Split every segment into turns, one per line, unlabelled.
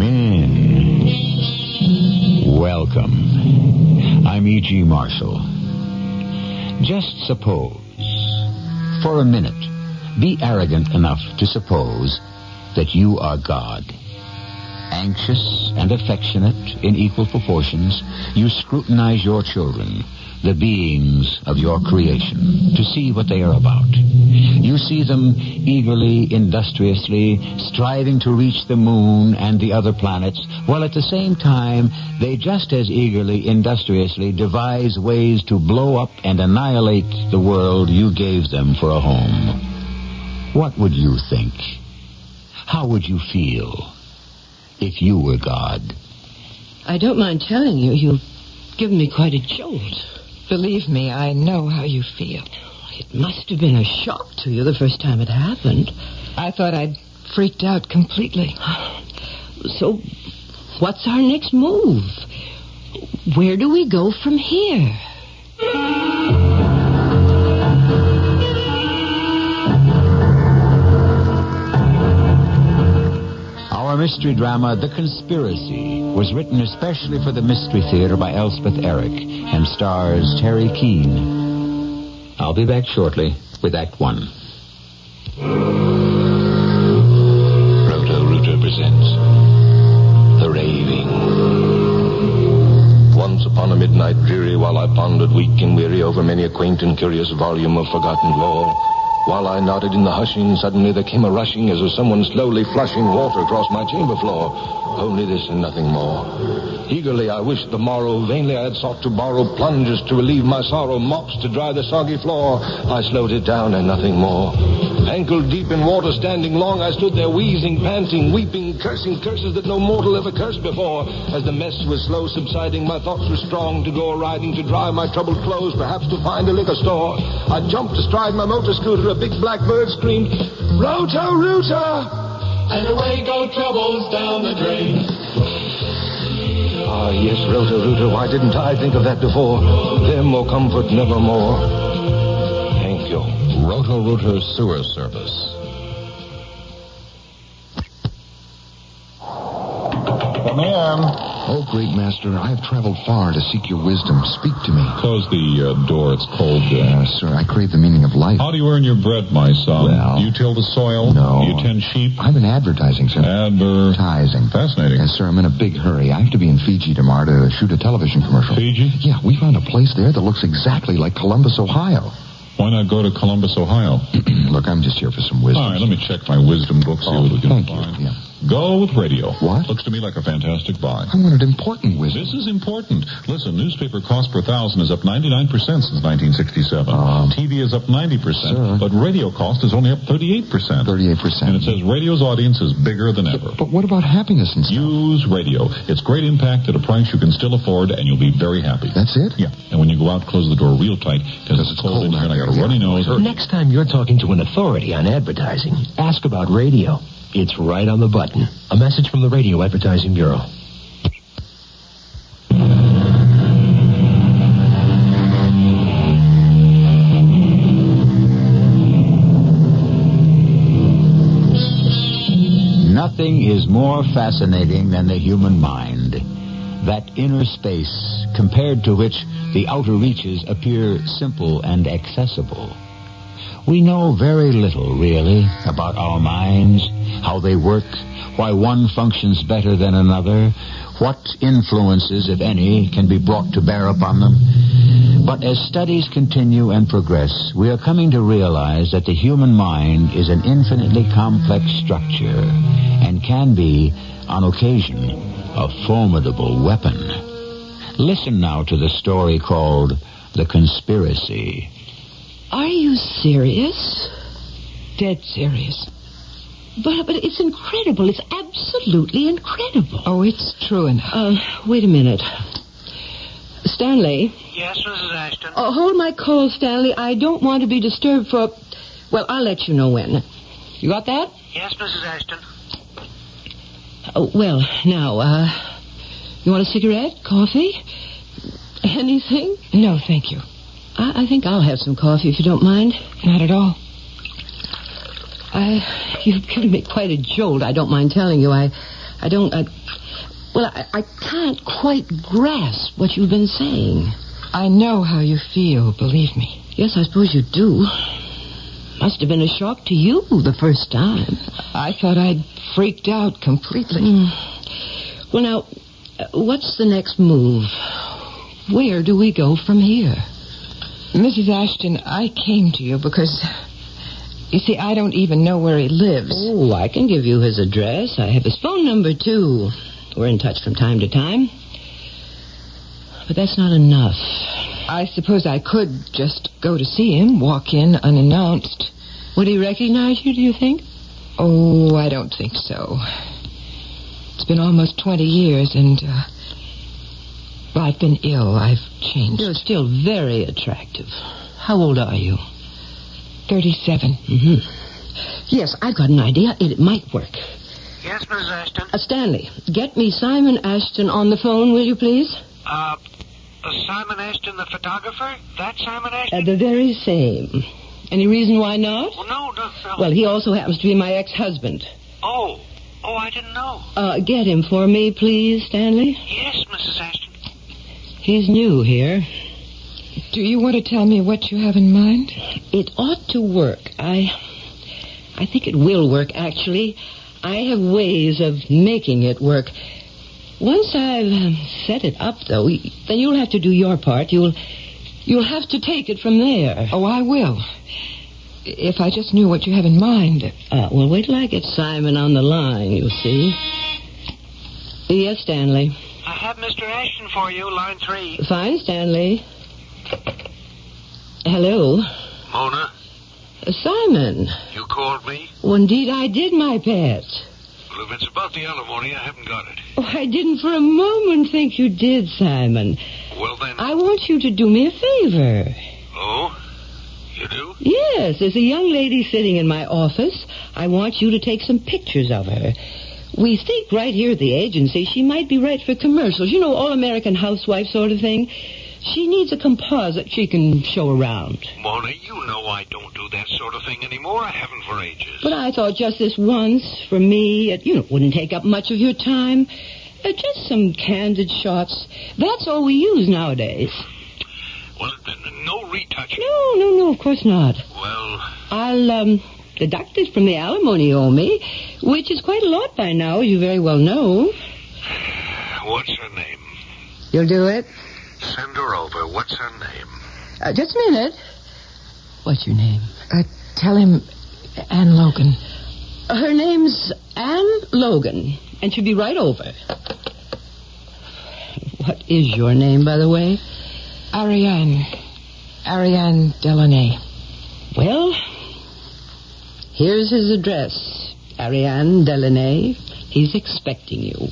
in. Welcome. I'm E.G. Marshall. Just suppose, for a minute, be arrogant enough to suppose that you are God. Anxious and affectionate in equal proportions, you scrutinize your children, the beings of your creation, to see what they are about. You see them eagerly, industriously, striving to reach the moon and the other planets, while at the same time, they just as eagerly, industriously devise ways to blow up and annihilate the world you gave them for a home. What would you think? How would you feel if you were God?
I don't mind telling you, you've given me quite a jolt.
Believe me, I know how you feel.
It must have been a shock to you the first time it happened.
I thought I'd freaked out completely.
So, what's our next move? Where do we go from here?
Our mystery drama, The Conspiracy, was written especially for the Mystery Theater by Elspeth Eric and stars Terry Keane. I'll be back shortly with Act One.
Roto-Rooter presents The Raving. Once upon a midnight dreary, while I pondered weak and weary over many a quaint and curious volume of forgotten lore, while I nodded in the hushing, suddenly there came a rushing as of someone slowly flushing water across my chamber floor. Only this and nothing more. Eagerly I wished the morrow, vainly I had sought to borrow plungers to relieve my sorrow, mops to dry the soggy floor. I slowed it down and nothing more. Ankle deep in water, standing long, I stood there wheezing, panting, weeping, cursing curses that no mortal ever cursed before. As the mess was slow subsiding, my thoughts were strong to go a-riding, to dry my troubled clothes, perhaps to find a liquor store. I jumped astride my motor scooter, a big black bird screamed, "Roto-Rooter!"
And away go troubles down the drain.
Ah, yes, Roto-Rooter, why didn't I think of that before? Them more comfort, nevermore. Thank you.
Roto-Rooter Sewer Service.
Come in.
Oh, great master, I have traveled far to seek your wisdom. Speak to me.
Close the door. It's cold.
Sir, I crave the meaning of life.
How do you earn your bread, my son?
Well,
Do you till the soil?
No.
Do you tend sheep?
I'm in advertising, sir. Advertising.
Fascinating.
Yes, sir, I'm in a big hurry. I have to be in Fiji tomorrow to shoot a television commercial.
Fiji?
Yeah, we found a place there that looks exactly like Columbus, Ohio.
Why not go to Columbus, Ohio?
Look, I'm just here for some wisdom.
All right, let me check my wisdom book, see what we can
thank
find.
you. Yeah.
Go with radio.
What?
Looks to me like a fantastic buy.
I wanted important wisdom.
This is important. Listen, newspaper cost per thousand is up 99% since 1967. TV is up 90%,
sir.
but radio cost is only up 38%.
38%.
And it says radio's audience is bigger than ever.
But what about happiness and stuff?
Use radio. It's great impact at a price you can still afford, and you'll be very happy.
That's it?
Yeah. And when you go out, close the door real tight, because it's cold in here and I got a runny nose.
Next time you're talking to an authority on advertising, ask about radio. It's right on the button. A message from the Radio Advertising Bureau.
Nothing is more fascinating than the human mind. That inner space, compared to which the outer reaches appear simple and accessible. We know very little, really, about our minds, how they work, why one functions better than another, what influences, if any, can be brought to bear upon them. But as studies continue and progress, we are coming to realize that the human mind is an infinitely complex structure and can be, on occasion, a formidable weapon. Listen now to the story called The Conspiracy.
Are you serious?
Dead serious.
But it's incredible. It's absolutely incredible.
Oh, it's true enough.
Wait a minute. Stanley?
Yes, Mrs. Ashton?
Oh, hold my call, Stanley. I don't want to be disturbed for... Well, I'll let you know when. You got that?
Yes, Mrs. Ashton.
Oh, well, now, you want a cigarette? Coffee? Anything?
No, thank you.
I think I'll have some coffee, if you don't mind.
Not at all.
You've given me quite a jolt, I don't mind telling you. I I can't quite grasp what you've been saying.
I know how you feel, believe me.
Yes, I suppose you do. Must have been a shock to you the first time.
I thought I'd freaked out completely.
Well, now, what's the next move? Where do we go from here?
Mrs. Ashton, I came to you because, you see, I don't even know where he lives.
Oh, I can give you his address. I have his phone number, too. We're in touch from time to time. But that's not enough.
I suppose I could just go to see him, walk in unannounced.
Would he recognize you, do you think?
Oh, I don't think so. It's been almost 20 years, and, well, I've been ill. I've changed.
You're still very attractive. How old are you?
37.
Mm-hmm. Yes, I've got an idea. It might work.
Yes, Mrs. Ashton?
Stanley, get me Simon Ashton on the phone, will you, please?
Simon Ashton, the photographer? That Simon Ashton?
The very same. Any reason why not?
Well, no.
Well, he also happens to be my ex-husband.
Oh, I didn't know.
Get him for me, please, Stanley.
Yes, Mrs. Ashton.
He's new here.
Do you want to tell me what you have in mind?
It ought to work. I think it will work, actually. I have ways of making it work. Once I've set it up, though, then you'll have to do your part. You'll have to take it from there.
Oh, I will. If I just knew what you have in mind.
Well, wait till I get Simon on the line, you'll see. Yes, Stanley.
I have Mr. Ashton for you, line 3.
Fine, Stanley. Hello?
Mona?
Simon.
You called me?
Well, indeed I did, my pet.
Well, if it's about the alimony, I haven't got it.
Oh, I didn't for a moment think you did, Simon.
Well, then...
I want you to do me a favor.
Oh? You do?
Yes, there's a young lady sitting in my office. I want you to take some pictures of her. We think right here at the agency she might be right for commercials. You know, all-American housewife sort of thing. She needs a composite she can show around.
Mona, you know I don't do that sort of thing anymore. I haven't for ages.
But I thought just this once, for me, it wouldn't take up much of your time. Just some candid shots. That's all we use nowadays.
Well, no retouching.
No, of course not.
Well...
I'll, deduct it from the alimony you owe me, which is quite a lot by now, as you very well know.
What's her name?
You'll do it?
Send her over. What's her name?
Just a minute. What's your name?
Tell him Ann Logan.
Her name's Ann Logan, and she'll be right over. What is your name, by the way?
Ariane Delaney.
Well, here's his address. Ariane Delaney. He's expecting you.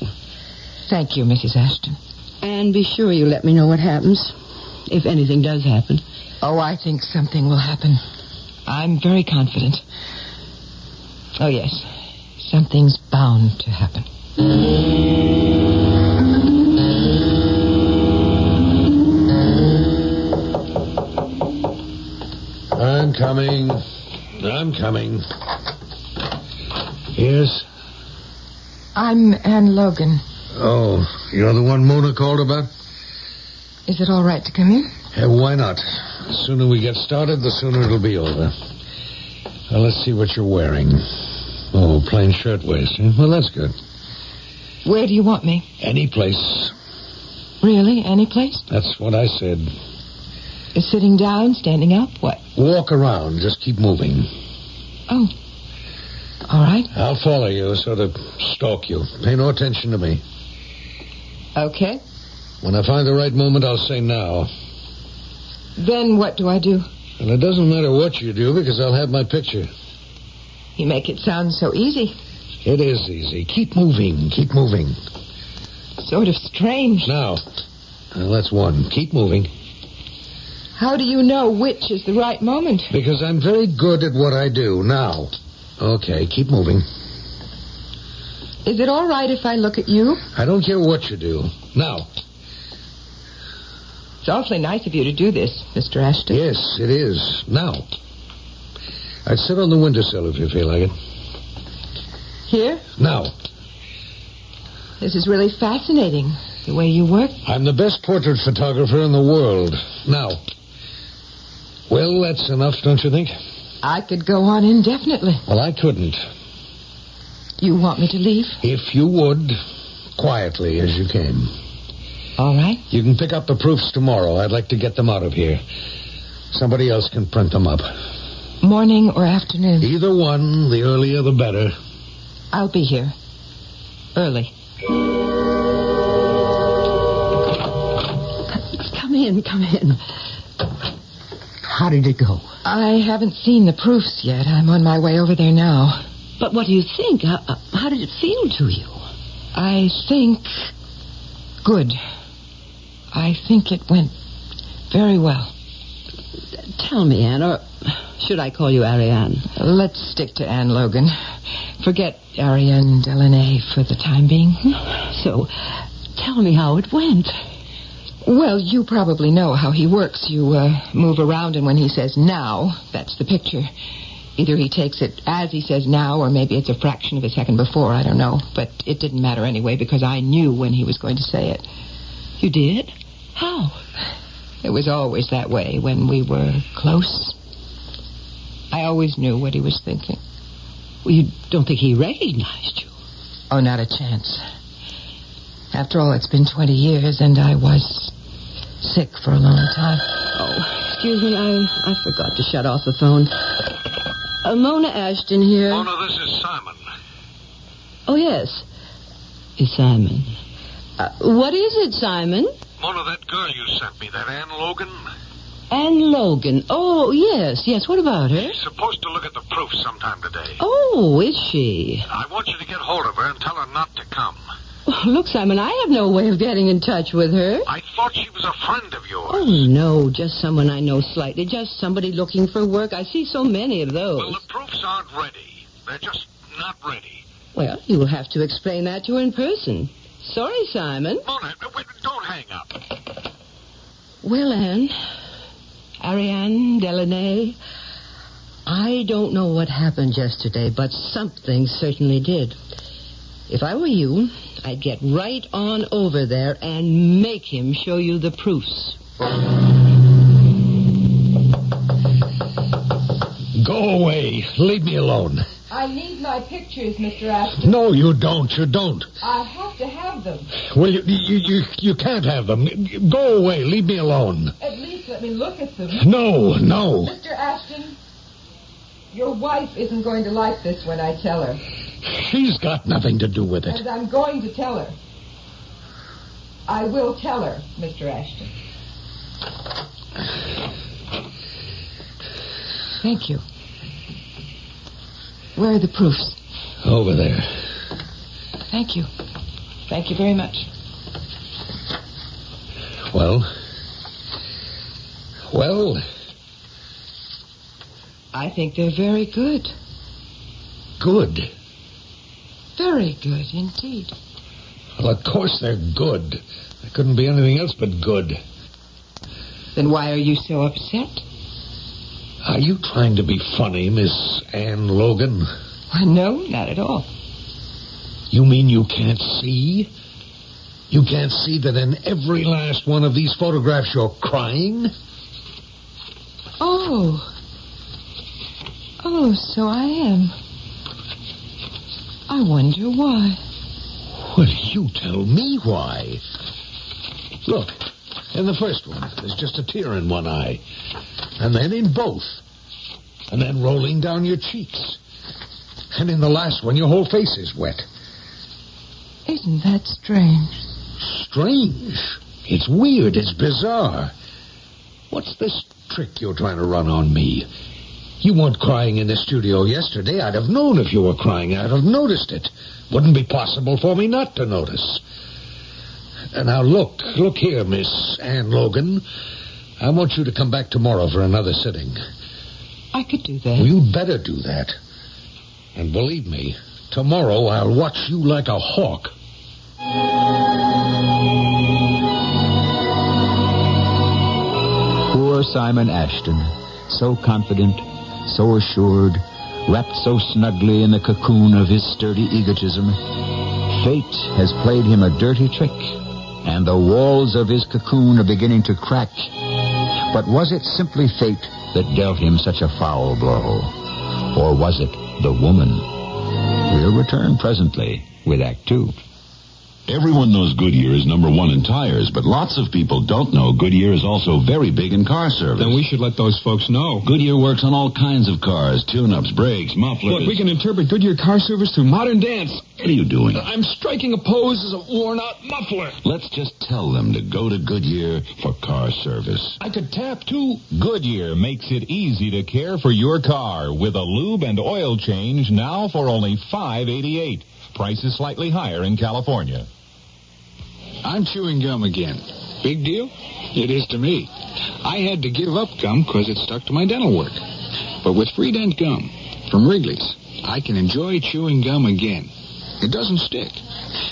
Thank you, Mrs. Ashton.
And be sure you let me know what happens, if anything does happen.
Oh, I think something will happen. I'm very confident. Oh, yes. Something's bound to happen.
I'm coming. Yes?
I'm Ann Logan.
Oh, you're the one Mona called about?
Is it all right to come in?
Why not? The sooner we get started, the sooner it'll be over. Well, let's see what you're wearing. Oh, plain shirtwaist. Well, that's good.
Where do you want me?
Any place.
Really? Any place?
That's what I said.
Sitting down, standing up, what?
Walk around. Just keep moving.
Oh. All right.
I'll follow you, sort of stalk you. Pay no attention to me.
Okay.
When I find the right moment, I'll say now.
Then what do I do?
Well, it doesn't matter what you do, because I'll have my picture.
You make it sound so easy.
It is easy. Keep moving. Keep moving.
Sort of strange.
Now. Well, that's one. Keep moving.
How do you know which is the right moment?
Because I'm very good at what I do. Now. Okay, keep moving.
Is it all right if I look at you?
I don't care what you do. Now.
It's awfully nice of you to do this, Mr. Ashton.
Yes, it is. Now. I'd sit on the windowsill if you feel like it.
Here?
Now.
This is really fascinating, the way you work.
I'm the best portrait photographer in the world. Now, well, that's enough, don't you think?
I could go on indefinitely.
Well, I couldn't.
You want me to leave?
If you would, quietly as you came.
All right.
You can pick up the proofs tomorrow. I'd like to get them out of here. Somebody else can print them up.
Morning or afternoon?
Either one. The earlier, the better.
I'll be here. Early.
Come in. How did it go?
I haven't seen the proofs yet. I'm on my way over there now.
But what do you think? How did it feel to you?
I think... good. I think it went very well.
Tell me, Anne, or should I call you Ariane?
Let's stick to Anne Logan. Forget Ariane Delaney for the time being.
So, tell me how it went.
Well, you probably know how he works. You move around, and when he says now, that's the picture. Either he takes it as he says now, or maybe it's a fraction of a second before. I don't know. But it didn't matter anyway, because I knew when he was going to say it.
You did? How?
It was always that way when we were close. I always knew what he was thinking.
Well, you don't think he recognized you?
Oh, not a chance. After all, it's been 20 years, and I was sick for a long time.
Oh, excuse me, I forgot to shut off the phone. Mona Ashton here.
Mona, this is Simon.
Oh, yes. It's Simon. What is it, Simon?
Mona, that girl you sent me, that Anne Logan.
Anne Logan. Oh, yes. What about her?
She's supposed to look at the proof sometime today.
Oh, is she?
I want you to get hold of her and tell her not to come.
Look, Simon, I have no way of getting in touch with her.
I thought she was a friend of yours.
Oh, no, just someone I know slightly. Just somebody looking for work. I see so many of those.
Well, the proofs aren't ready. They're just not ready.
Well, you will have to explain that to her in person. Sorry, Simon.
Mona, wait, don't hang up.
Well, Anne, Ariane Delaney, I don't know what happened yesterday, but something certainly did. If I were you, I'd get right on over there and make him show you the proofs.
Go away. Leave me alone.
I need my pictures, Mr. Ashton.
No, you don't. You don't.
I have to have them.
Well, you can't have them. Go away. Leave me alone.
At least let me look at them.
No.
Mr. Ashton, your wife isn't going to like this when I tell her.
She's got nothing to do with it.
And I'm going to tell her. I will tell her, Mr. Ashton. Thank you. Where are the proofs?
Over there.
Thank you. Thank you very much.
Well?
I think they're very good.
Good?
Very good, indeed.
Well, of course they're good. They couldn't be anything else but good.
Then why are you so upset?
Are you trying to be funny, Miss Anne Logan?
No, not at all.
You mean you can't see? You can't see that in every last one of these photographs you're crying?
Oh, so I am. I wonder why.
Well, you tell me why. Look, in the first one, there's just a tear in one eye. And then in both. And then rolling down your cheeks. And in the last one, your whole face is wet.
Isn't that strange?
Strange? It's weird. It's bizarre. What's this trick you're trying to run on me? You weren't crying in the studio yesterday. I'd have known if you were crying. I'd have noticed it. Wouldn't be possible for me not to notice. And now look here, Miss Anne Logan. I want you to come back tomorrow for another sitting.
I could do that.
Well, you'd better do that. And believe me, tomorrow I'll watch you like a hawk.
Poor Simon Ashton, so confident, so assured, wrapped so snugly in the cocoon of his sturdy egotism. Fate has played him a dirty trick, and the walls of his cocoon are beginning to crack. But was it simply fate that dealt him such a foul blow? Or was it the woman? We'll return presently with Act Two.
Everyone knows Goodyear is number one in tires, but lots of people don't know Goodyear is also very big in car service.
Then we should let those folks know.
Goodyear works on all kinds of cars, tune-ups, brakes, mufflers.
Look, we can interpret Goodyear car service through modern dance.
What are you doing?
I'm striking a pose as a worn-out muffler.
Let's just tell them to go to Goodyear for car service.
I could tap, too.
Goodyear makes it easy to care for your car with a lube and oil change now for only $5.88. Price is slightly higher in California.
I'm chewing gum again. Big deal? It is to me. I had to give up gum because it stuck to my dental work. But with Freedent gum from Wrigley's, I can enjoy chewing gum again. It doesn't stick.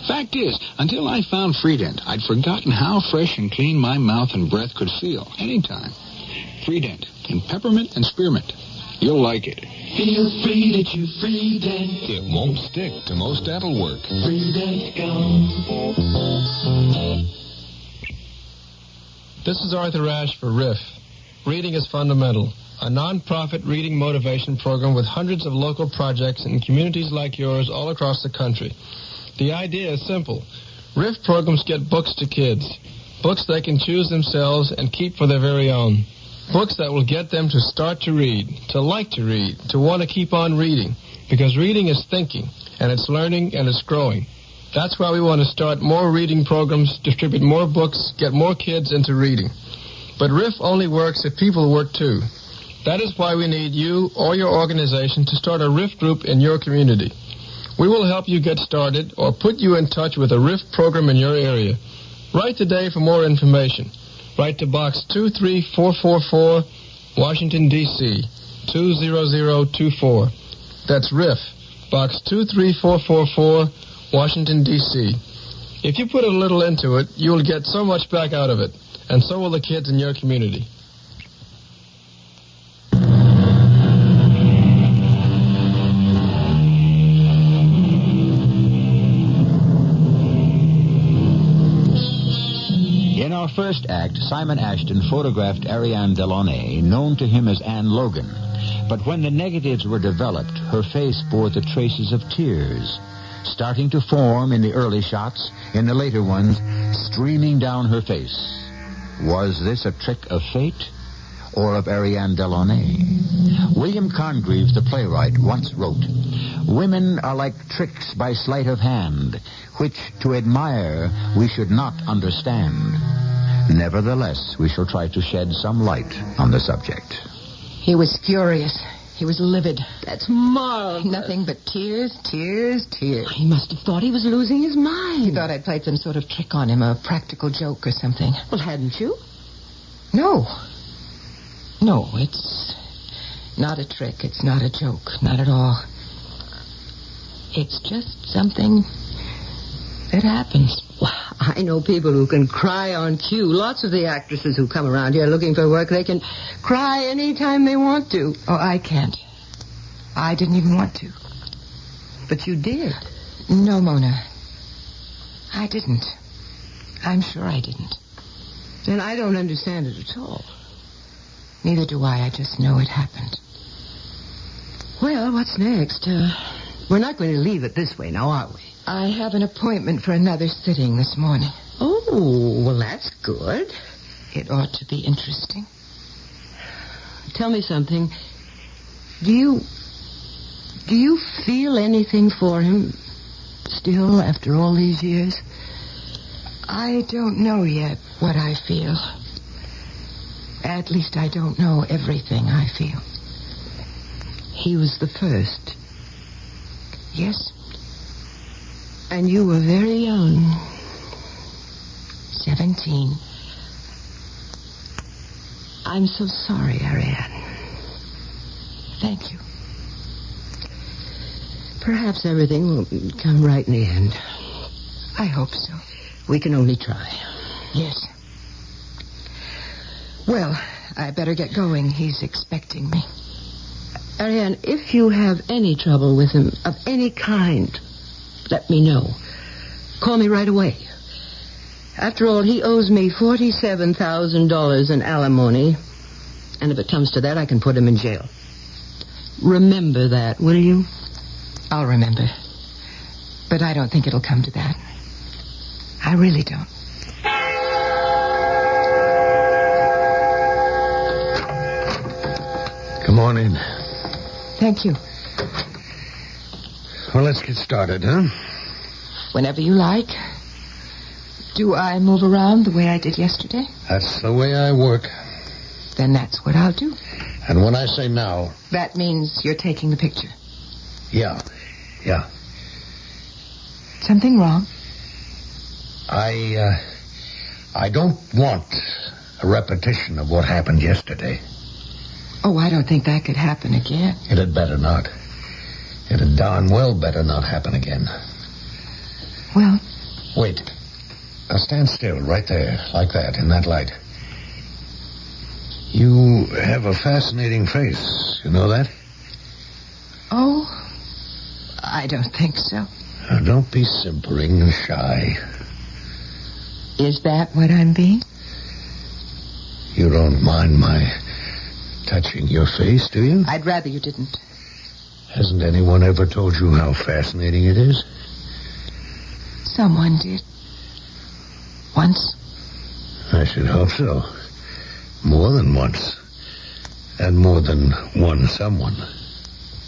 Fact is, until I found Freedent, I'd forgotten how fresh and clean my mouth and breath could feel anytime. Freedent in peppermint and spearmint. You'll like it.
Feel free to chew Freedent.
It won't stick to most dental work.
Freedent gum.
This is Arthur Ashe for RIF. Reading is Fundamental, a non-profit reading motivation program with hundreds of local projects in communities like yours all across the country. The idea is simple. RIF programs get books to kids, books they can choose themselves and keep for their very own. Books that will get them to start to read, to like to read, to want to keep on reading, because reading is thinking, and it's learning, and it's growing. That's why we want to start more reading programs, distribute more books, get more kids into reading. But RIF only works if people work too. That is why we need you or your organization to start a RIF group in your community. We will help you get started or put you in touch with a RIF program in your area. Write today for more information. Write to Box 23444, Washington, D.C., 20024. That's RIF, Box 23444, Washington, D.C. If you put a little into it, you will get so much back out of it, and so will the kids in your community.
In our first act, Simon Ashton photographed Ariane Delaunay, known to him as Anne Logan. But when the negatives were developed, her face bore the traces of tears, starting to form in the early shots, in the later ones, streaming down her face. Was this a trick of fate or of Ariane Delaunay? William Congreve, the playwright, once wrote, "Women are like tricks by sleight of hand, which to admire we should not understand. Nevertheless, we shall try to shed some light on the subject."
He was furious. He was livid.
That's marvelous.
Nothing but tears, tears, tears.
He must have thought he was losing his mind.
He thought I'd played some sort of trick on him, a practical joke or something.
Well, hadn't you?
No. No, it's not a trick. It's not a joke. Not at all. It's just something that happens.
Well, I know people who can cry on cue. Lots of the actresses who come around here looking for work, they can cry any time they want to.
Oh, I can't. I didn't even want to.
But you did.
No, Mona. I didn't. I'm sure I didn't.
Then I don't understand it at all.
Neither do I. I just know it happened.
Well, what's next? We're not going to leave it this way now, are we?
I have an appointment for another sitting this morning.
Oh, well, that's good.
It ought to be interesting.
Tell me something. Do you feel anything for him still after all these years?
I don't know yet what I feel. At least I don't know everything I feel.
He was the first.
Yes.
And you were very young.
17.
I'm so sorry, Ariane.
Thank you.
Perhaps everything will come right in the end.
I hope so.
We can only try.
Yes. Well, I better get going. He's expecting me.
Ariane, if you have any trouble with him of any kind, let me know. call me right away. After all, he owes me $47,000 in alimony. And if it comes to that, I can put him in jail. Remember that, will you?
I'll remember. But I don't think it'll come to that. I really don't.
Come on in.
Thank you.
Well, let's get started, huh?
Whenever you like. Do I move around the way I did yesterday?
That's the way I work.
Then that's what I'll do.
And when I say now...
That means you're taking the picture.
Yeah.
Something wrong?
I don't want a repetition of what happened yesterday.
Oh, I don't think that could happen again.
It had better not. It had darn well better not happen again.
Well...
Wait. Now stand still right there, like that, in that light. You have a fascinating face. You know that?
Oh, I don't think so.
Now, don't be simpering and shy.
Is that what I'm being?
You don't mind my touching your face, do you?
I'd rather you didn't.
Hasn't anyone ever told you how fascinating it is?
Someone did. Once.
I should hope so. More than once. And more than one someone.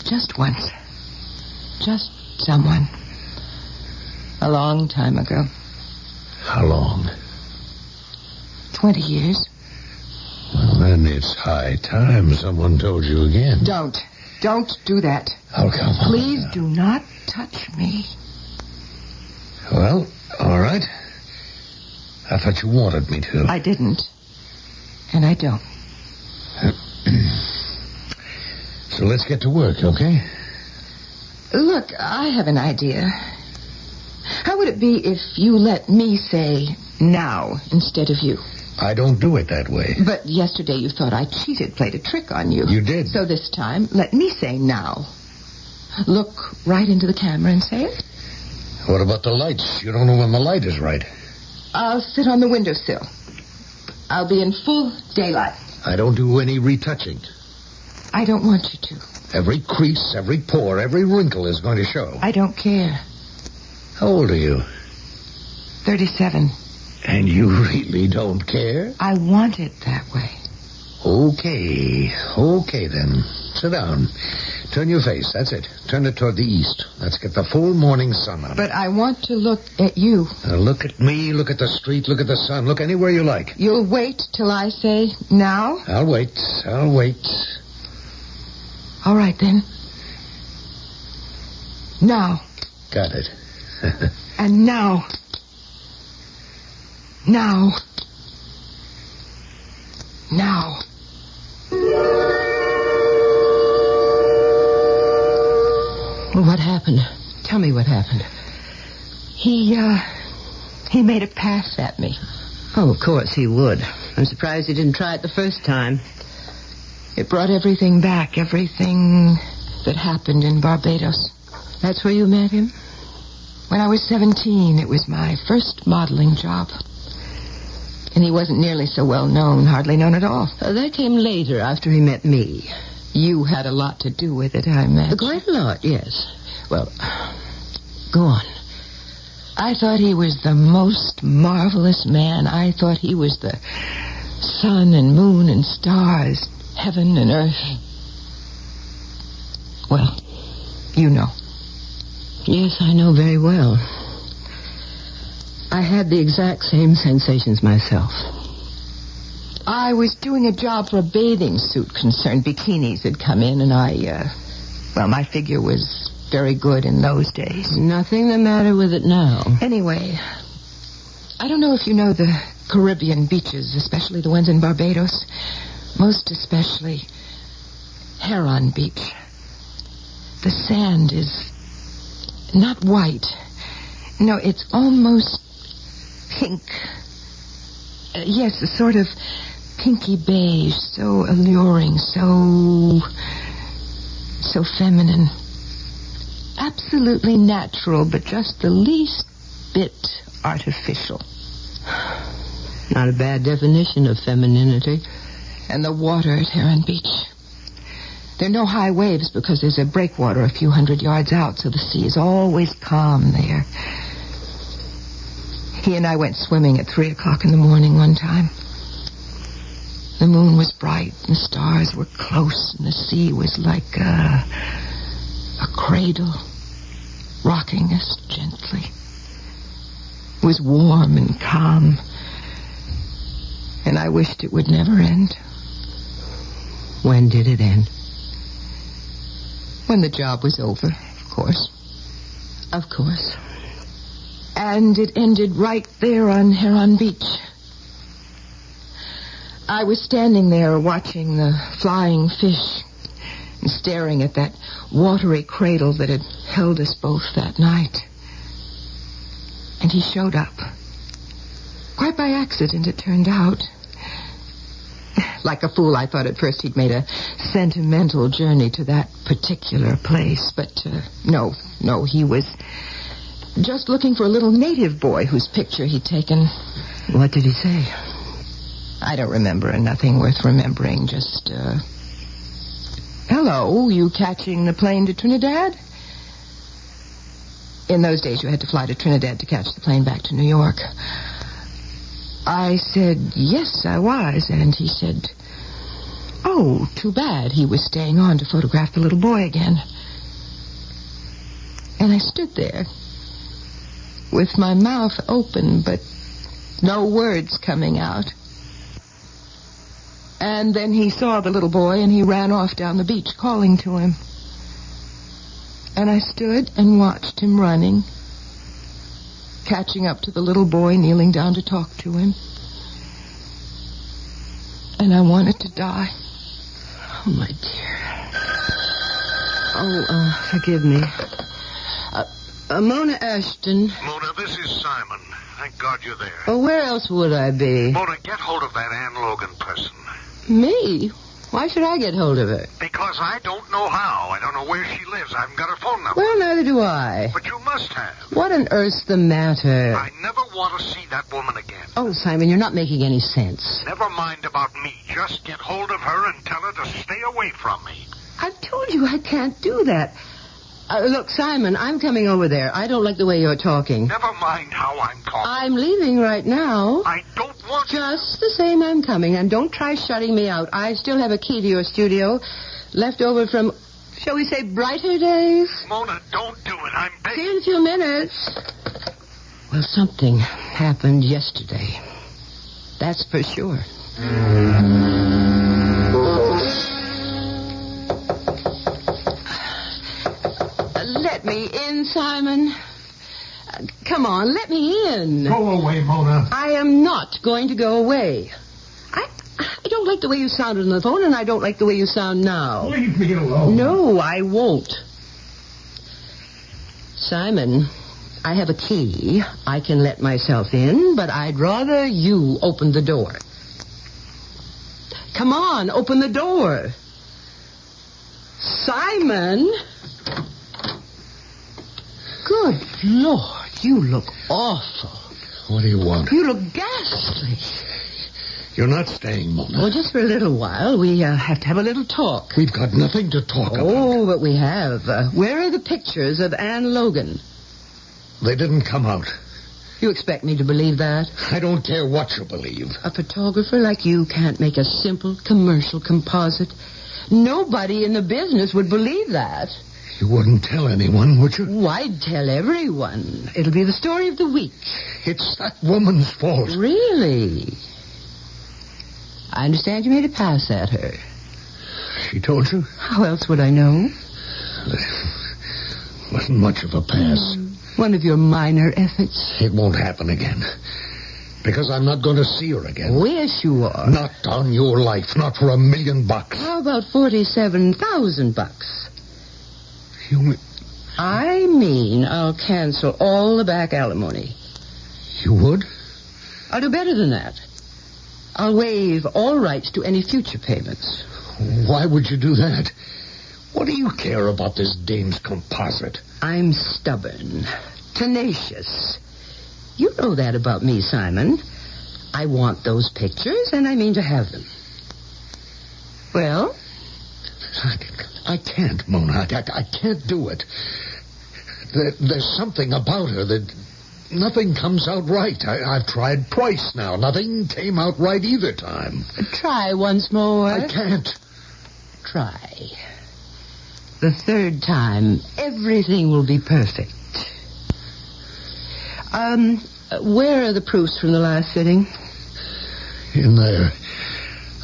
Just once. Just someone. A long time ago.
How long?
20 years.
Well, then it's high time someone told you again.
Don't do that.
Oh, come on.
Please do not touch me.
Well, all right. I thought you wanted me to.
I didn't. And I don't.
So let's get to work, okay?
Look, I have an idea. How would it be if you let me say now instead of you?
I don't do it that way.
But yesterday you thought I cheated, played a trick on you.
You did.
So this time, let me say now. Look right into the camera and say it.
What about the lights? You don't know when the light is right.
I'll sit on the windowsill. I'll be in full daylight.
I don't do any retouching.
I don't want you to.
Every crease, every pore, every wrinkle is going to show.
I don't care.
How old are you?
37.
And you really don't care?
I want it that way.
Okay then. Sit down. Turn your face, that's it. Turn it toward the east. Let's get the full morning sun on it.
But I want to look at you.
Now look at me, look at the street, look at the sun, look anywhere you like.
You'll wait till I say now?
I'll wait.
All right, then. Now.
Got it.
And now. Now. Now.
What happened? Tell me what happened.
He made a pass at me.
Oh, of course he would. I'm surprised he didn't try it the first time.
It brought everything back, everything that happened in Barbados.
That's where you met him?
When I was 17, it was my first modeling job. And he wasn't nearly so well known, hardly known at all.
That came later, after he met me.
You had a lot to do with it, I imagine.
Quite a lot, yes. Well, go on.
I thought he was the most marvelous man. I thought he was the sun and moon and stars, heaven and earth. Well, you know.
Yes, I know very well. I had the exact same sensations myself.
I was doing a job for a bathing suit concern. Bikinis had come in, and my figure was very good in those days.
Nothing the matter with it now.
Anyway, I don't know if you know the Caribbean beaches, especially the ones in Barbados. Most especially Heron Beach. The sand is not white. No, it's almost pink. Yes, a sort of pinky beige, so alluring, so feminine. Absolutely natural, but just the least bit artificial.
Not a bad definition of femininity.
And the water at Heron Beach. There are no high waves because there's a breakwater a few hundred yards out, so the sea is always calm there. He and I went swimming at 3 o'clock in the morning one time. The moon was bright, and the stars were close, and the sea was like a cradle, rocking us gently. It was warm and calm, and I wished it would never end.
When did it end?
When the job was over, of course.
Of course.
And it ended right there on Heron Beach. I was standing there watching the flying fish and staring at that watery cradle that had held us both that night. And he showed up. Quite by accident, it turned out. Like a fool, I thought at first he'd made a sentimental journey to that particular place. But no, he was just looking for a little native boy whose picture he'd taken.
What did he say?
I don't remember, and nothing worth remembering. Just, hello, you catching the plane to Trinidad? In those days, you had to fly to Trinidad to catch the plane back to New York. I said, yes, I was, and he said, oh, too bad. He was staying on to photograph the little boy again. And I stood there with my mouth open, but no words coming out. And then he saw the little boy, and he ran off down the beach, calling to him. And I stood and watched him running, catching up to the little boy, kneeling down to talk to him. And I wanted to die.
Oh, my dear. Oh, forgive me. Mona Ashton.
Mona, this is Simon. Thank God you're there.
Oh, where else would I be?
Mona, get hold of that Ann Logan person.
Me? Why should I get hold of her?
Because I don't know how. I don't know where she lives. I haven't got her phone number.
Well, neither do I.
But you must have.
What on earth's the matter?
I never want to see that woman again.
Oh, Simon, you're not making any sense.
Never mind about me. Just get hold of her and tell her to stay away from me.
I've told you I can't do that. Look, Simon, I'm coming over there. I don't like the way you're talking.
Never mind how I'm talking.
I'm leaving right now.
I don't want to.
Just the same, I'm coming, and don't try shutting me out. I still have a key to your studio, left over from, shall we say, brighter days?
Mona, don't do it. I'm begging.
See you in a few minutes. Well, something happened yesterday. That's for sure. Let me in, Simon. Come on, let me in.
Go away, Mona.
I am not going to go away. I don't like the way you sounded on the phone, and I don't like the way you sound now.
Leave me alone.
No, I won't. Simon, I have a key. I can let myself in, but I'd rather you open the door. Come on, open the door. Simon! Good Lord, you look awful.
What do you want?
You look ghastly.
You're not staying, Mona.
Well, just for a little while. We have to have a little talk.
We've got nothing to talk about.
Oh, but we have. Where are the pictures of Ann Logan?
They didn't come out.
You expect me to believe that?
I don't care what you believe.
A photographer like you can't make a simple commercial composite. Nobody in the business would believe that.
You wouldn't tell anyone, would you?
Oh, I'd tell everyone. It'll be the story of the week.
It's that woman's fault.
Really? I understand you made a pass at her.
She told you?
How else would I know?
It wasn't much of a pass.
One of your minor efforts.
It won't happen again. Because I'm not going to see her again.
Yes, you are.
Not on your life. Not for $1 million.
How about $47,000? I mean, I'll cancel all the back alimony.
You would?
I'll do better than that. I'll waive all rights to any future payments.
Why would you do that? What do you care about this dame's composite?
I'm stubborn, tenacious. You know that about me, Simon. I want those pictures, and I mean to have them. Well?
I can't, Mona. I can't do it. There's something about her that nothing comes out right. I've tried twice now. Nothing came out right either time.
Try once more.
I can't.
Try. The third time, everything will be perfect. Where are the proofs from the last sitting?
In there.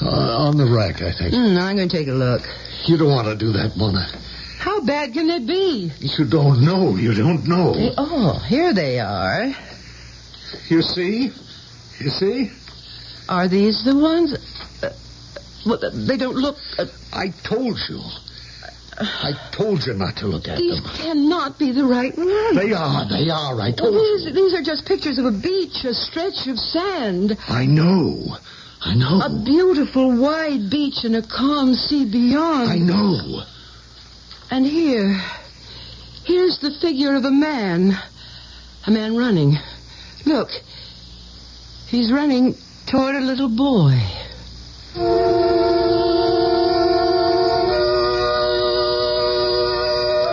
On the rack, I think.
I'm going to take a look.
You don't want to do that, Mona.
How bad can it be?
You don't know. You don't know.
Here they are.
You see? You see?
Are these the ones? Well, they don't look...
I told you. I told you not to look at
These
them.
cannot be the right ones.
They are. I told you.
These are just pictures of a beach, a stretch of sand.
I know.
A beautiful wide beach and a calm sea beyond.
I know.
And here's the figure of a man. A man running. Look. He's running toward a little boy.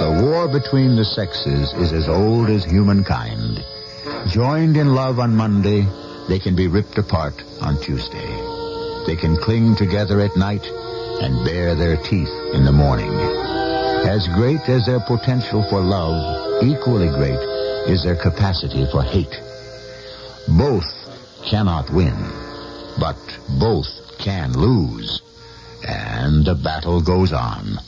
The war between the sexes is as old as humankind. Joined in love on Monday, they can be ripped apart on Tuesday. They can cling together at night and bare their teeth in the morning. As great as their potential for love, equally great is their capacity for hate. Both cannot win, but both can lose. And the battle goes on.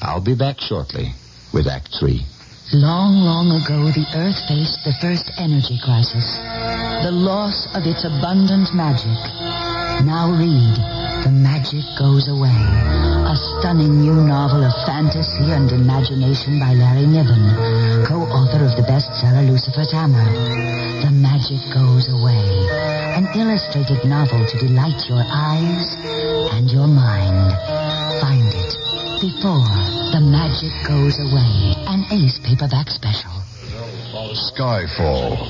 I'll be back shortly with Act 3.
Long, long ago, the Earth faced the first energy crisis. The loss of its abundant magic. Now read The Magic Goes Away. A stunning new novel of fantasy and imagination by Larry Niven, co-author of the bestseller Lucifer Tammer. The Magic Goes Away. An illustrated novel to delight your eyes and your mind. Find it before The Magic Goes Away. An Ace paperback special.
Skyfall.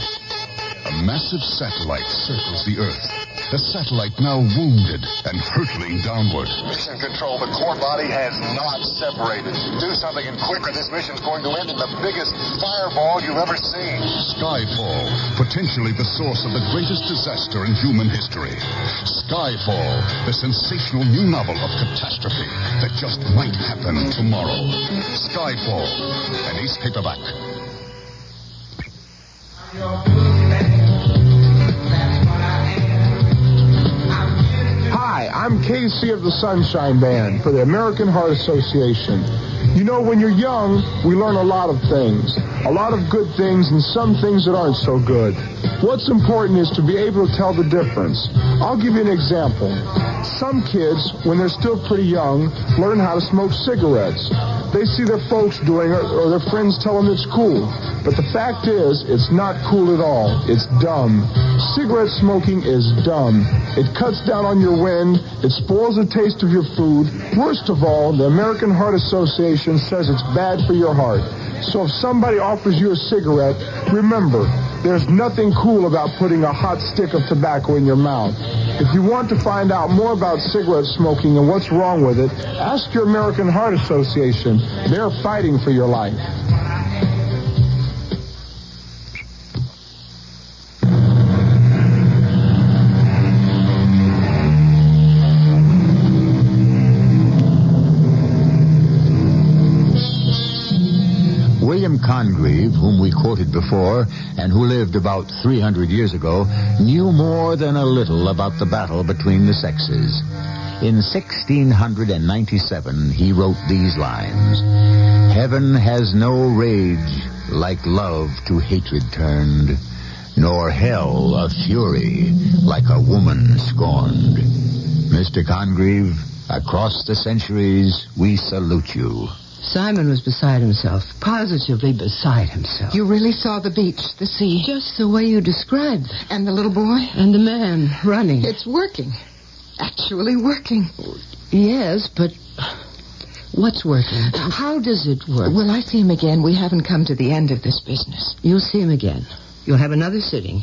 A massive satellite circles the Earth. The satellite now wounded and hurtling downward.
Mission Control, the core body has not separated. Do something and quick or this mission's going to end in the biggest fireball you've ever seen.
Skyfall. Potentially the source of the greatest disaster in human history. Skyfall. The sensational new novel of catastrophe that just might happen tomorrow. Skyfall. An Ace paperback.
Hi, I'm Casey of the Sunshine Band for the American Heart Association. You know, when you're young, we learn a lot of things. A lot of good things and some things that aren't so good. What's important is to be able to tell the difference. I'll give you an example. Some kids, when they're still pretty young, learn how to smoke cigarettes. They see their folks doing it or their friends tell them it's cool. But the fact is, it's not cool at all. It's dumb. Cigarette smoking is dumb. It cuts down on your wind. It spoils the taste of your food. Worst of all, the American Heart Association says it's bad for your heart. So if somebody offers you a cigarette, remember, there's nothing cool about putting a hot stick of tobacco in your mouth. If you want to find out more about cigarette smoking and what's wrong with it, ask your American Heart Association. They're fighting for your life.
William Congreve, whom we quoted before, and who lived about 300 years ago, knew more than a little about the battle between the sexes. In 1697, he wrote these lines: "Heaven has no rage like love to hatred turned, nor hell a fury like a woman scorned." Mr. Congreve, across the centuries, we salute you.
Simon was beside himself, positively beside himself.
You really saw the beach, the sea?
Just the way you described it.
And the little boy?
And the man running.
It's working. Actually working.
Yes, but what's working? How does it work?
Will I see him again? We haven't come to the end of this business.
You'll see him again. You'll have another sitting.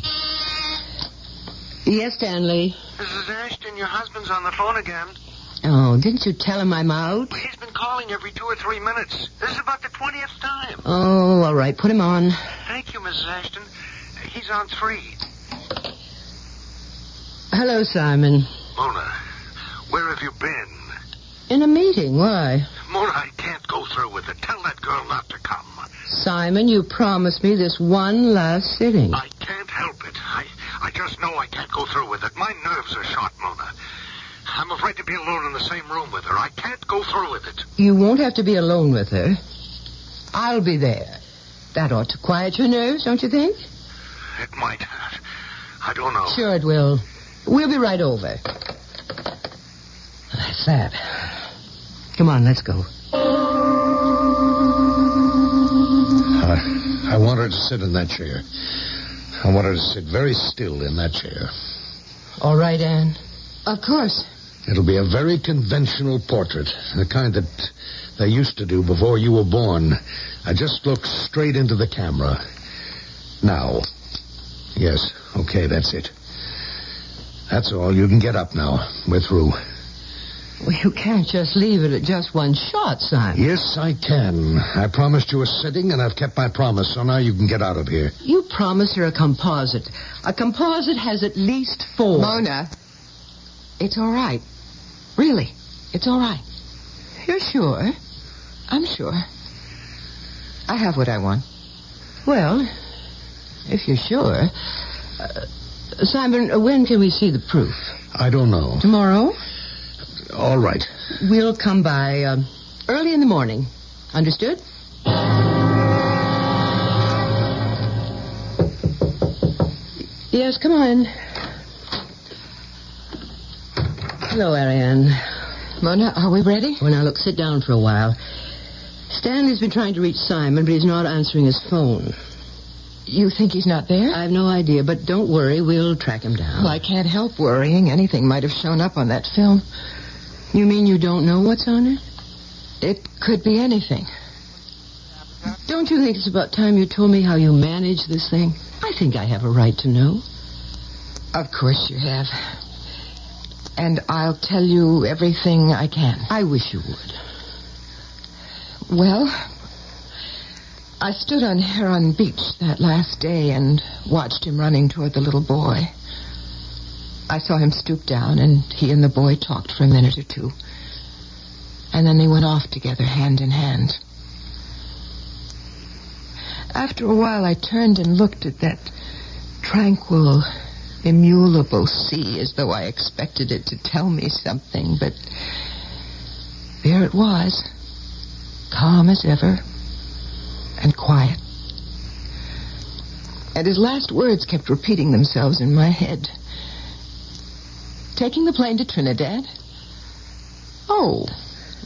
Yes, Stanley.
Mrs. Ashton, your husband's on the phone again.
Oh, didn't you tell him I'm out?
He's been calling every 2 or 3 minutes. This is about the 20th time.
Oh, all right. Put him on.
Thank you, Mrs. Ashton. He's on 3.
Hello, Simon.
Mona, where have you been?
In a meeting. Why?
Mona, I can't go through with it. Tell that girl not to come.
Simon, you promised me this one last sitting.
I can't help it. I just know I can't go through with it. My nerves are shot, Mona. I'm afraid to be alone in the same room with her. I can't go through with it.
You won't have to be alone with her. I'll be there. That ought to quiet your nerves, don't you think?
It might. I don't know.
Sure it will. We'll be right over. That's that. Come on, let's go.
I want her to sit in that chair. I want her to sit very still in that chair.
All right, Anne.
Of course.
It'll be a very conventional portrait, the kind that they used to do before you were born. I just look straight into the camera. Now. Yes, okay, that's it. That's all. You can get up now. We're through.
Well, you can't just leave it at just one shot, Simon.
Yes, I can. I promised you a sitting, and I've kept my promise, so now you can get out of here.
You promised her a composite. A composite has at least 4.
Mona, it's all right. Really, it's all right.
You're sure?
I'm sure. I have what I want.
Well, if you're sure. Simon, when can we see the proof?
I don't know.
Tomorrow?
All right.
We'll come by early in the morning. Understood? Yes, come on. Hello, Ariane.
Mona, are we ready?
Well, now, look, sit down for a while. Stanley's been trying to reach Simon, but he's not answering his phone.
You think he's not there?
I've no idea, but don't worry. We'll track him down.
Well, I can't help worrying. Anything might have shown up on that film.
You mean you don't know what's on it?
It could be anything.
Don't you think it's about time you told me how you manage this thing? I think I have a right to know.
Of course you have. And I'll tell you everything I can.
I wish you would.
Well, I stood on Heron Beach that last day and watched him running toward the little boy. I saw him stoop down, and he and the boy talked for a minute or two. And then they went off together, hand in hand. After a while, I turned and looked at that tranquil, immutable sea as though I expected it to tell me something, but there it was, calm as ever, and quiet. And his last words kept repeating themselves in my head. Taking the plane to Trinidad? Oh,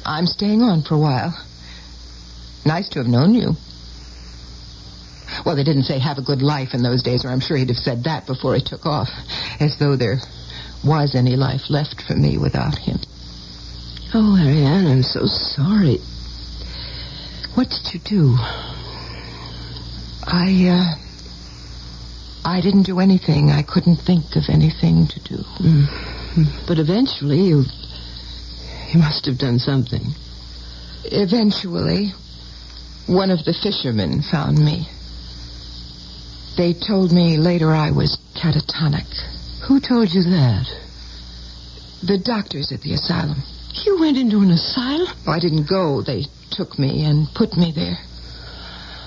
I'm staying on for a while. Nice to have known you. Well, they didn't say have a good life in those days, or I'm sure he'd have said that before he took off, as though there was any life left for me without him.
Oh, Ariane, I'm so sorry. What did you do?
I didn't do anything. I couldn't think of anything to do.
But eventually you must have done something.
Eventually, one of the fishermen found me. They told me later I was catatonic.
Who told you that?
The doctors at the asylum.
You went into an asylum?
Oh, I didn't go. They took me and put me there.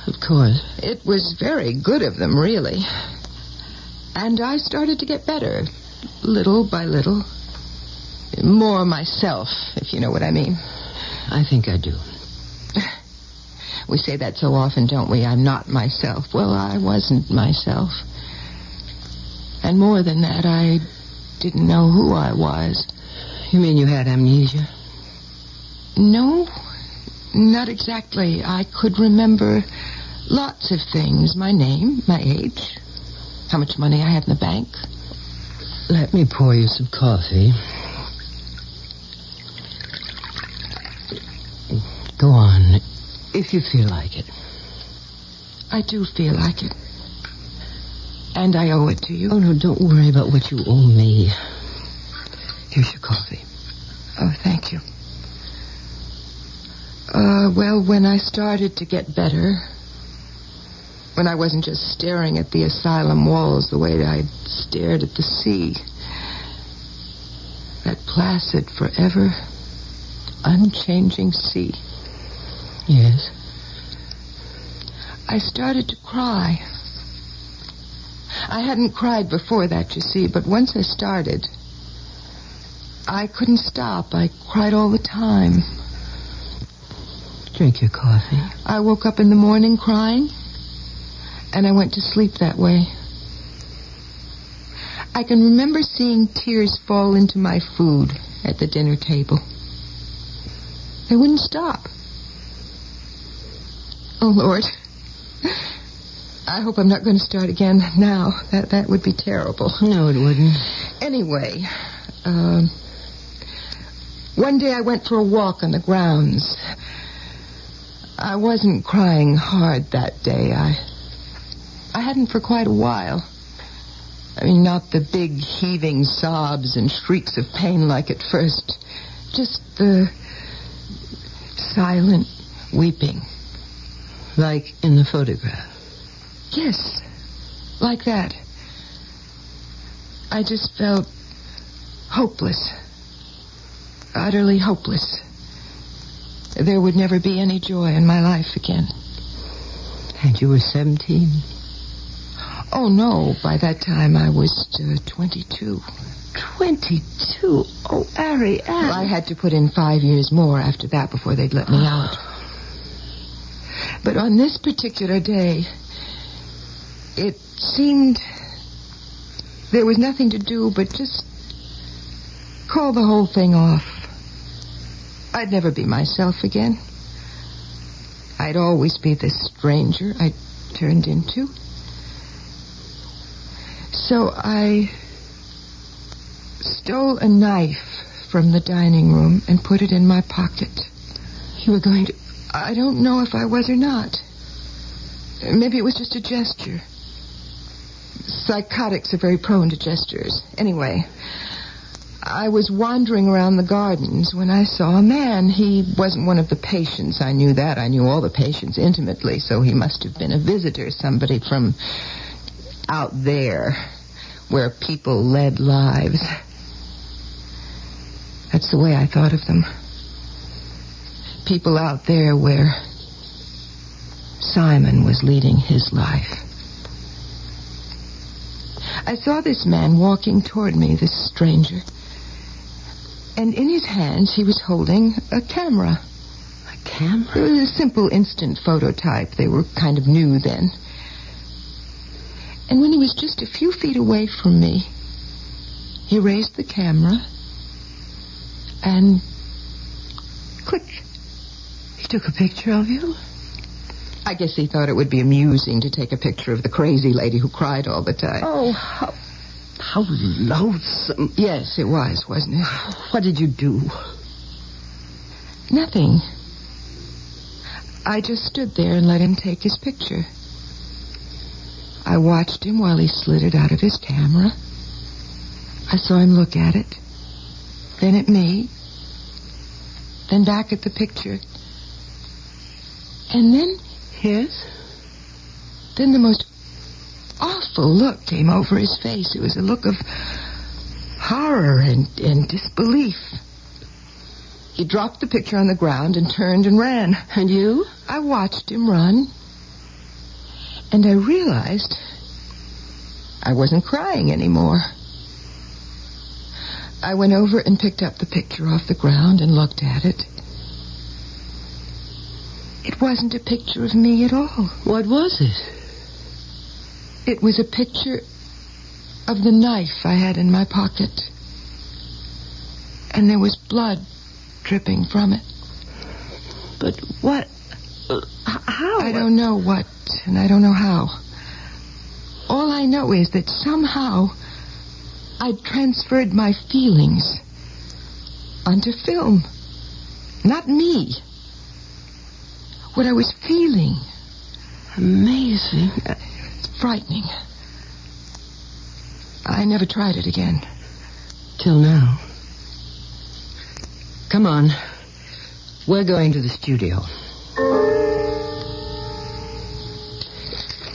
Of course.
It was very good of them, really. And I started to get better, little by little. More myself, if you know what I mean.
I think I do.
We say that so often, don't we? I'm not myself. Well, I wasn't myself. And more than that, I didn't know who I was.
You mean you had amnesia?
No, not exactly. I could remember lots of things. My name, my age, how much money I had in the bank.
Let me pour you some coffee. Go on, if you feel like it.
I do feel like it. And I owe it to you.
Oh, no, don't worry about what you owe me. Here's your coffee.
Oh, thank you. Well, when I started to get better, when I wasn't just staring at the asylum walls the way I'd stared at the sea, that placid, forever, unchanging sea.
Yes?
I started to cry. I hadn't cried before that, you see, but once I started, I couldn't stop. I cried all the time.
Drink your coffee.
I woke up in the morning crying, and I went to sleep that way. I can remember seeing tears fall into my food at the dinner table. They wouldn't stop. Oh, Lord. I hope I'm not going to start again now. That would be terrible.
No, it wouldn't.
Anyway, one day I went for a walk on the grounds. I wasn't crying hard that day. I hadn't for quite a while. I mean, not the big heaving sobs and shrieks of pain like at first. Just the silent weeping.
Like in the photograph?
Yes, like that. I just felt hopeless. Utterly hopeless. There would never be any joy in my life again.
And you were 17?
Oh, no. By that time, I was 22.
22? Oh, Ari.
Well, I had to put in 5 years more after that before they'd let me out. But on this particular day, it seemed there was nothing to do but just call the whole thing off. I'd never be myself again. I'd always be this stranger I turned into. So I stole a knife from the dining room and put it in my pocket.
You were going to...
I don't know if I was or not. Maybe it was just a gesture. Psychotics are very prone to gestures. Anyway, I was wandering around the gardens when I saw a man. He wasn't one of the patients. I knew that. I knew all the patients intimately, so he must have been a visitor, somebody from out there where people led lives. That's the way I thought of them. People out there where Simon was leading his life. I saw this man walking toward me, this stranger. And in his hands, he was holding a camera.
A camera?
It was a simple instant phototype. They were kind of new then. And when he was just a few feet away from me, he raised the camera and click.
He took a picture of you?
I guess he thought it would be amusing to take a picture of the crazy lady who cried all the time.
Oh, how loathsome.
Yes, it was, wasn't it?
What did you do?
Nothing. I just stood there and let him take his picture. I watched him while he slid it out of his camera. I saw him look at it, then at me, then back at the picture. And then...
Yes?
Then the most awful look came over his face. It was a look of horror and disbelief. He dropped the picture on the ground and turned and ran.
And you?
I watched him run. And I realized I wasn't crying anymore. I went over and picked up the picture off the ground and looked at it. It wasn't a picture of me at all.
What was it?
It was a picture of the knife I had in my pocket. And there was blood dripping from it.
But what? How?
I don't know what, and I don't know how. All I know is that somehow I transferred my feelings onto film. Not me. What I was feeling.
Amazing.
Frightening. I never tried it again.
Till now. Come on. We're going to the studio.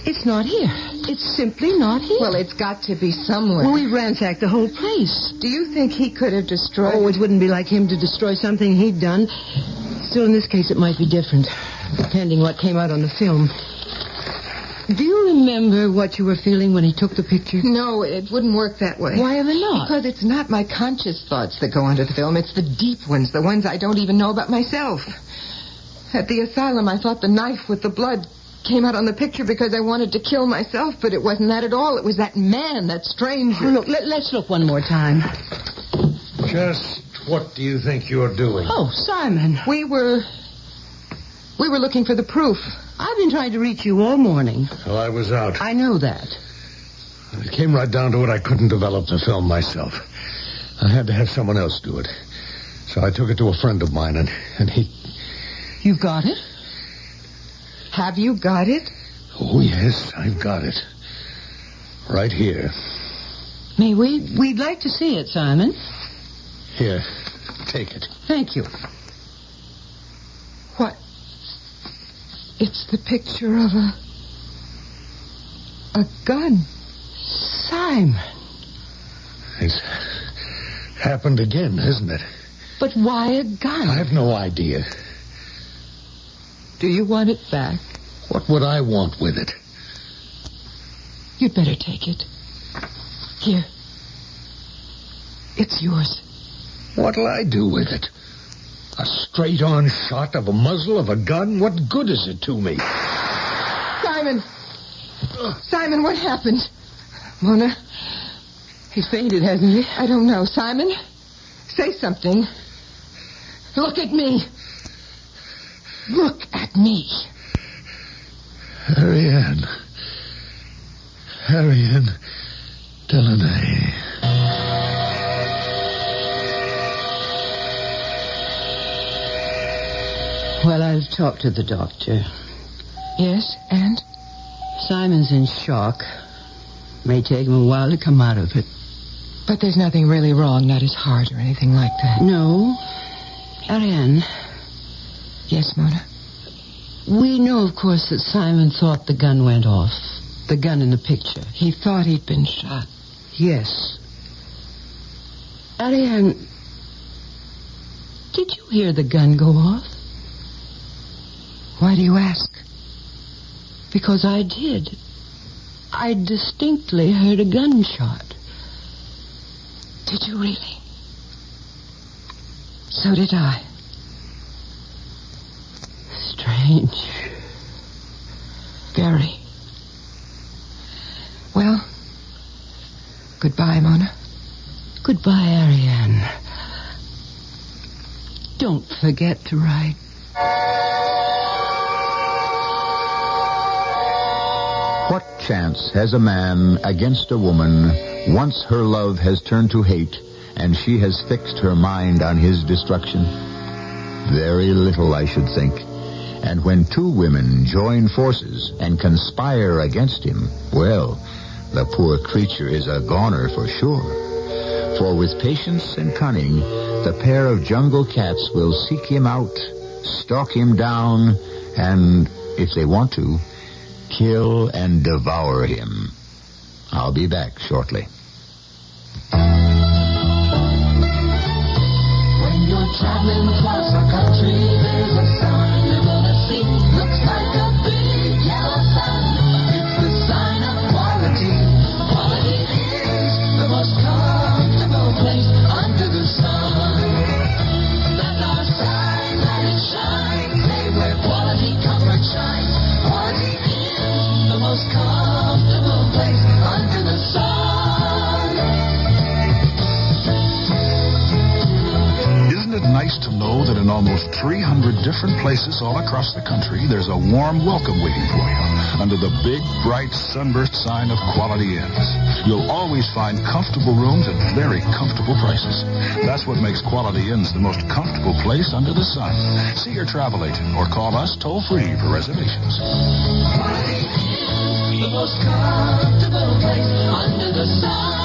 It's not here. It's simply not here.
Well, it's got to be somewhere.
Well, we ransacked the whole place.
Do you think he could have destroyed...
Oh, it wouldn't be like him to destroy something he'd done. Still, in this case, it might be different, depending what came out on the film. Do you remember what you were feeling when he took the picture?
No, it wouldn't work that way.
Why ever not?
Because it's not my conscious thoughts that go onto the film. It's the deep ones, the ones I don't even know about myself. At the asylum, I thought the knife with the blood came out on the picture because I wanted to kill myself, but it wasn't that at all. It was that man, that stranger.
Oh, look, let's look one more time.
Just what do you think you're doing?
Oh, Simon.
We were looking for the proof.
I've been trying to reach you all morning.
Well, I was out.
I know that.
It came right down to it. I couldn't develop the film myself. I had to have someone else do it. So I took it to a friend of mine, and he...
You've got it?
Have you got it?
Oh, yes, I've got it. Right here.
May we? We'd like to see it, Simon.
Here, take it.
Thank you.
What? It's the picture of a gun.
Simon.
It's happened again, isn't it?
But why a gun?
I've no idea.
Do you want it back?
What would I want with it?
You'd better take it. Here. It's yours.
What'll I do with it? A straight-on shot of a muzzle of a gun? What good is it to me?
Simon! Simon, what happened? Mona?
He's fainted, hasn't he?
I don't know. Simon? Say something. Look at me. Look at me.
Ariane Delaney.
Well, I've talked to the doctor.
Yes, and?
Simon's in shock. May take him a while to come out of it.
But there's nothing really wrong, not his heart or anything like that.
No. Ariane.
Yes, Mona?
We know, of course, that Simon thought the gun went off. The gun in the picture.
He thought he'd been shot.
Yes. Ariane, did you hear the gun go off?
Why do you ask?
Because I did. I distinctly heard a gunshot.
Did you really? So did I.
Strange.
Very. Well, goodbye, Mona.
Goodbye, Ariane. Don't forget to write.
What chance has a man against a woman once her love has turned to hate and she has fixed her mind on his destruction? Very little, I should think. And when two women join forces and conspire against him, well, the poor creature is a goner for sure. For with patience and cunning, the pair of jungle cats will seek him out, stalk him down, and, if they want to, kill and devour him. I'll be back shortly.
When you're traveling across the country, there's a sign you're gonna see. Looks like a big yellow sun. It's the sign of quality. Quality is the most comfortable place under the sun. That's our sign, let it shine. Say where quality comfort shines. Quality is the most comfortable place under the sun.
Isn't it nice to know that in almost 300 different places all across the country, there's a warm welcome waiting for you under the big, bright, sunburst sign of Quality Inns. You'll always find comfortable rooms at very comfortable prices. That's what makes Quality Inns the most comfortable place under the sun. See your travel agent or call us toll-free for reservations.
Quality is the most comfortable place under the sun.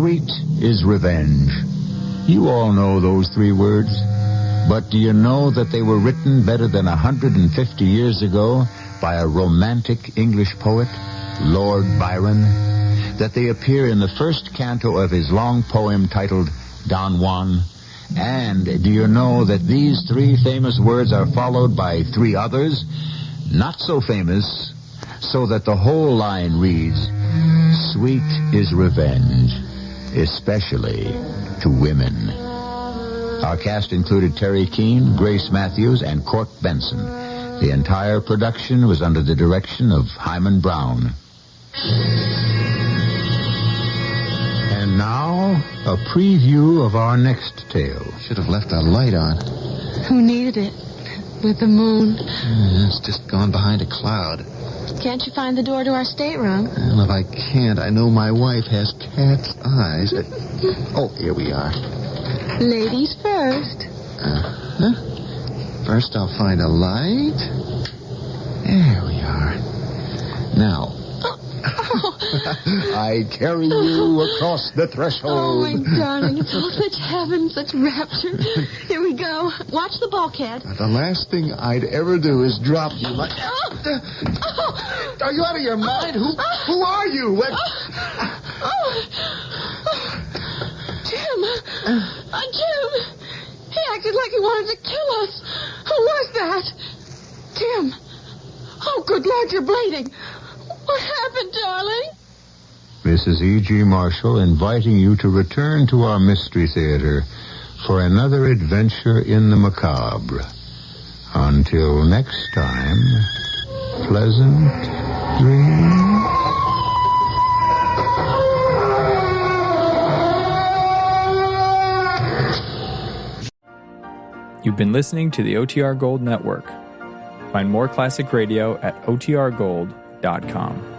Sweet is revenge. You all know those 3 words. But do you know that they were written better than 150 years ago by a romantic English poet, Lord Byron? That they appear in the first canto of his long poem titled Don Juan? And do you know that these 3 famous words are followed by 3 others, not so famous, so that the whole line reads, Sweet is revenge, especially to women. Our cast included Terry Keane, Grace Matthews, and Court Benson. The entire production was under the direction of Hyman Brown. And now, a preview of our next tale.
Should have left our light on.
Who needed it? With the moon.
It's just gone behind a cloud.
Can't you find the door to our stateroom?
Well, if I can't, I know my wife has cat's eyes. Oh, here we are.
Ladies first.
First, I'll find a light. There we are. Now, I carry you across the threshold.
Oh, my darling, it's all such heaven, such rapture. Here we go. Watch the bulkhead.
The last thing I'd ever do is drop you. Are you out of your mind? Who are you?
Jim! Jim! He acted like he wanted to kill us. Who was that? Tim! Oh, good Lord, you're bleeding. What happened, darling?
Mrs. E.G. Marshall inviting you to return to our Mystery Theater for another adventure in the macabre. Until next time, pleasant dreams.
You've been listening to the OTR Gold Network. Find more classic radio at otrgold.com.